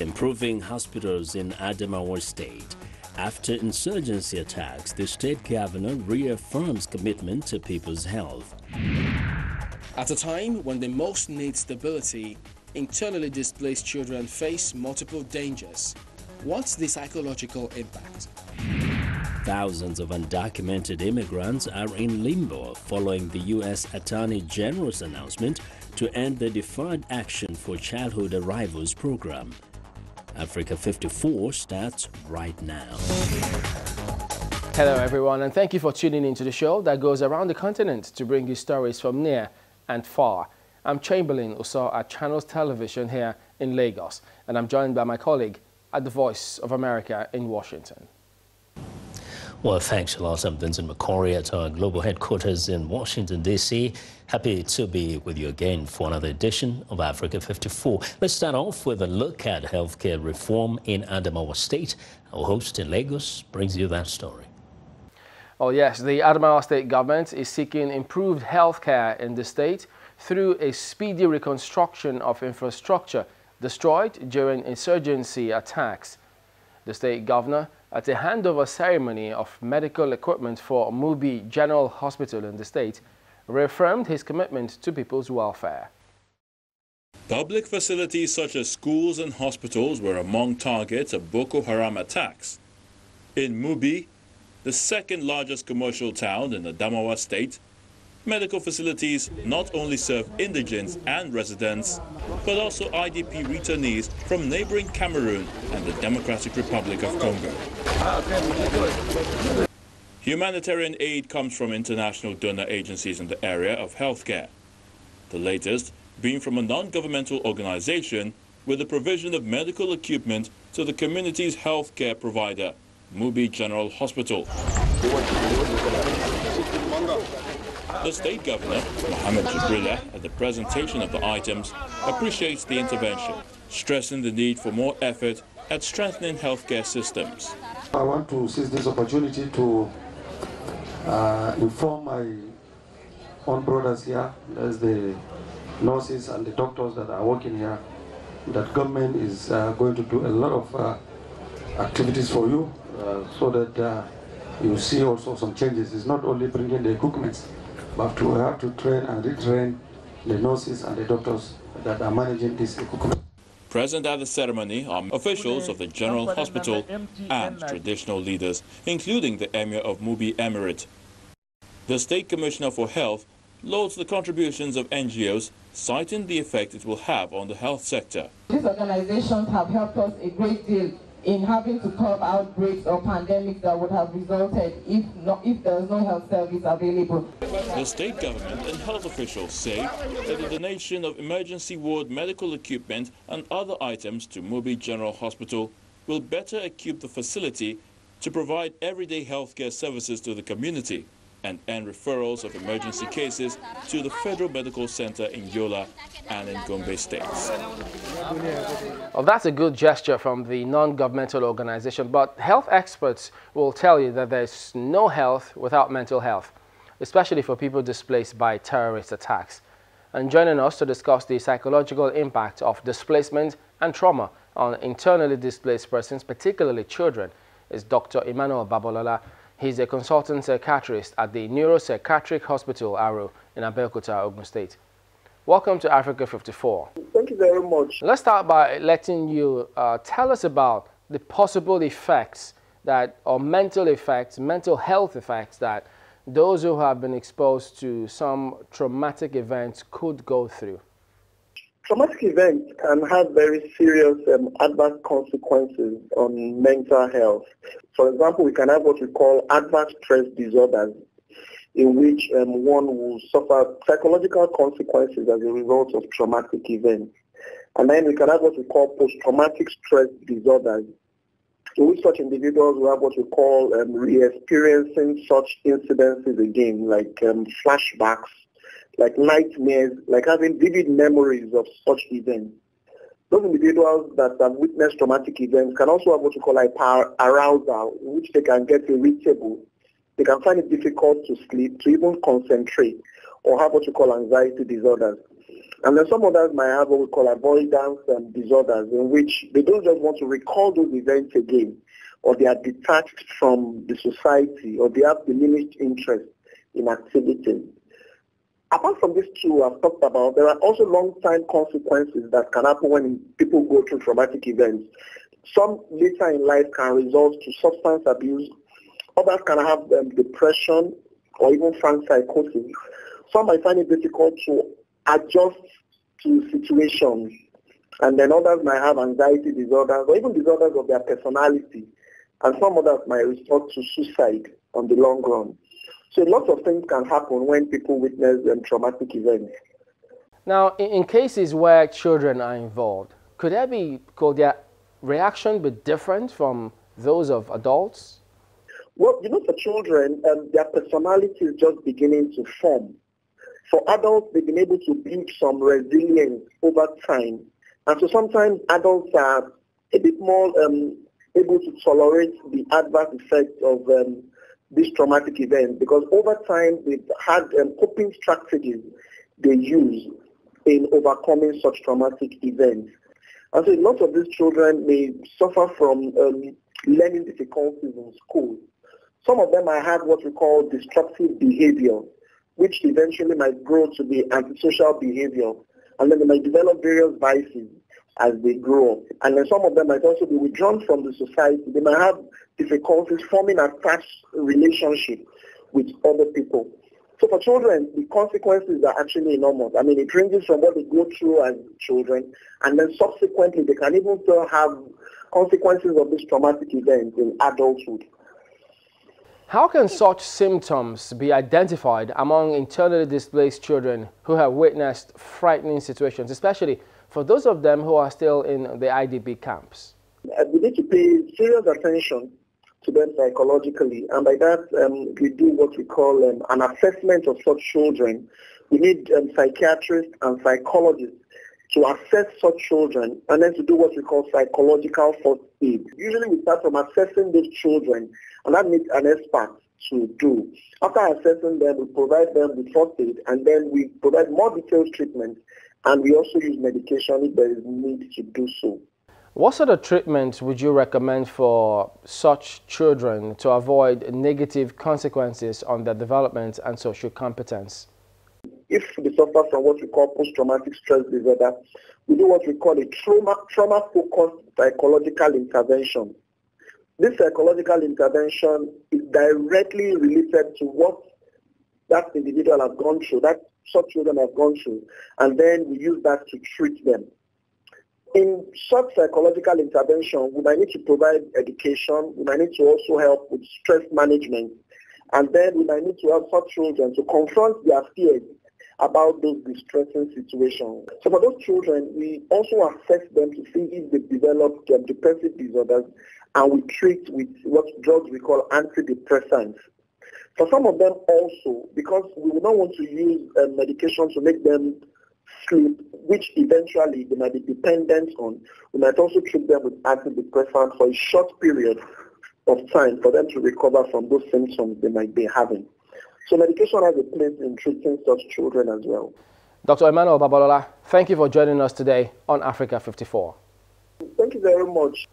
improving hospitals in Adamawa State. After insurgency attacks, the state governor reaffirms commitment to people's health. At a time when they most need stability, internally displaced children face multiple dangers. What's the psychological impact? Thousands of undocumented immigrants are in limbo following the U.S. Attorney General's announcement to end the Deferred Action for Childhood Arrivals program. Africa 54 starts right now. Hello everyone, and thank you for tuning into the show that goes around the continent to bring you stories from near and far. I'm Chamberlain Uso at Channels Television here in Lagos, and I'm joined by my colleague at the Voice of America in Washington. Well, thanks a lot. I'm Vincent McCory at our global headquarters in Washington, D.C. Happy to be with you again for another edition of Africa 54. Let's start off with a look at healthcare reform in Adamawa State. Our host in Lagos brings you that story. Oh yes, the Adamawa State government is seeking improved healthcare in the state through a speedy reconstruction of infrastructure destroyed during insurgency attacks. The state governor, at a handover ceremony of medical equipment for Mubi General Hospital in the state, reaffirmed his commitment to people's welfare. Public facilities such as schools and hospitals were among targets of Boko Haram attacks. In Mubi, the second largest commercial town in Adamawa State, medical facilities not only serve indigents and residents, but also IDP returnees from neighboring Cameroon and the Democratic Republic of Congo. Humanitarian aid comes from international donor agencies in the area of healthcare, the latest being from a non-governmental organization with the provision of medical equipment to the community's healthcare provider, Mubi General Hospital. The state governor, Mohammed Jibrila, at the presentation of the items, appreciates the intervention, stressing the need for more effort at strengthening healthcare systems. I want to seize this opportunity to inform my own brothers here, as the nurses and the doctors that are working here, that government is going to do a lot of activities for you, so that you see also some changes. It's not only bringing the equipment, but we have to train and retrain the nurses and the doctors that are managing this equipment. Present at the ceremony are officials of the General Hospital and traditional leaders, including the Emir of Mubi Emirate. The State Commissioner for Health lauds the contributions of NGOs, citing the effect it will have on the health sector. These organizations have helped us a great deal in having to curb outbreaks or pandemics that would have resulted if there was no health service available. The state government and health officials say that the donation of emergency ward medical equipment and other items to Mubi General Hospital will better equip the facility to provide everyday healthcare services to the community and end referrals of emergency cases to the Federal Medical Center in Yola and in Gombe states. Well, that's a good gesture from the non-governmental organization, but health experts will tell you that there's no health without mental health, especially for people displaced by terrorist attacks. And joining us to discuss the psychological impact of displacement and trauma on internally displaced persons, particularly children, is Dr. Emmanuel Babalola. He's a consultant psychiatrist at the Neuropsychiatric Hospital, Aro, in Abeokuta, Ogun State. Welcome to Africa 54. Thank you very much. Let's start by letting you tell us about the possible effects or mental health effects that those who have been exposed to some traumatic events could go through. Traumatic events can have very serious adverse consequences on mental health. For example, we can have what we call adverse stress disorders, in which one will suffer psychological consequences as a result of traumatic events. And then we can have what we call post-traumatic stress disorders, in which such individuals will have what we call re-experiencing such incidences again, like flashbacks, like nightmares, like having vivid memories of such events. Those individuals that have witnessed traumatic events can also have what we call hyperarousal, in which they can get irritable. They can find it difficult to sleep, to even concentrate, or have what we call anxiety disorders. And then some others might have what we call avoidance disorders, in which they don't just want to recall those events again, or they are detached from the society, or they have diminished interest in activities. Apart from these two I've talked about, there are also long-time consequences that can happen when people go through traumatic events. Some later in life can result to substance abuse. Others can have depression or even frank psychosis. Some might find it difficult to adjust to situations. And then others might have anxiety disorders or even disorders of their personality. And some others might resort to suicide on the long run. So lots of things can happen when people witness traumatic events. Now, in cases where children are involved, could their reaction be different from those of adults? Well, for children, their personality is just beginning to form. For adults, they've been able to build some resilience over time. And so sometimes adults are a bit more able to tolerate the adverse effects of this traumatic event, because over time they've had coping strategies they use in overcoming such traumatic events. And so lots of these children may suffer from learning difficulties in school. Some of them might have what we call disruptive behavior, which eventually might grow to be antisocial behavior. And then they might develop various vices as they grow up. And then some of them might also be withdrawn from the society. They might have difficulties forming attached relationships with other people. So for children, the consequences are actually enormous. I mean, it ranges from what they go through as children, and then subsequently they can even still have consequences of this traumatic event in adulthood. How can such symptoms be identified among internally displaced children who have witnessed frightening situations, especially for those of them who are still in the IDP camps? We need to pay serious attention to them psychologically, and by that we do what we call an assessment of such children. We need psychiatrists and psychologists to assess such children and then to do what we call psychological first aid. Usually we start from assessing those children, and that needs an expert to do. After assessing them, we provide them with first aid, and then we provide more detailed treatment, and we also use medication if there is need to do so. What sort of treatment would you recommend for such children to avoid negative consequences on their development and social competence? If they suffer from what we call post-traumatic stress disorder, we do what we call a trauma-focused psychological intervention. This psychological intervention is directly related to what that individual has gone through, that such children have gone through, and then we use that to treat them. In such psychological intervention, we might need to provide education, we might need to also help with stress management, and then we might need to help such children to confront their fears about those distressing situations. So for those children, we also assess them to see if they've developed depressive disorders, and we treat with what drugs we call antidepressants. For some of them also, because we would not want to use medication to make them sleep, which eventually they might be dependent on, we might also treat them with antidepressants for a short period of time for them to recover from those symptoms they might be having. So medication has a place in treating such children as well. Dr. Emmanuel Babalola, thank you for joining us today on Africa 54. Thank you very much.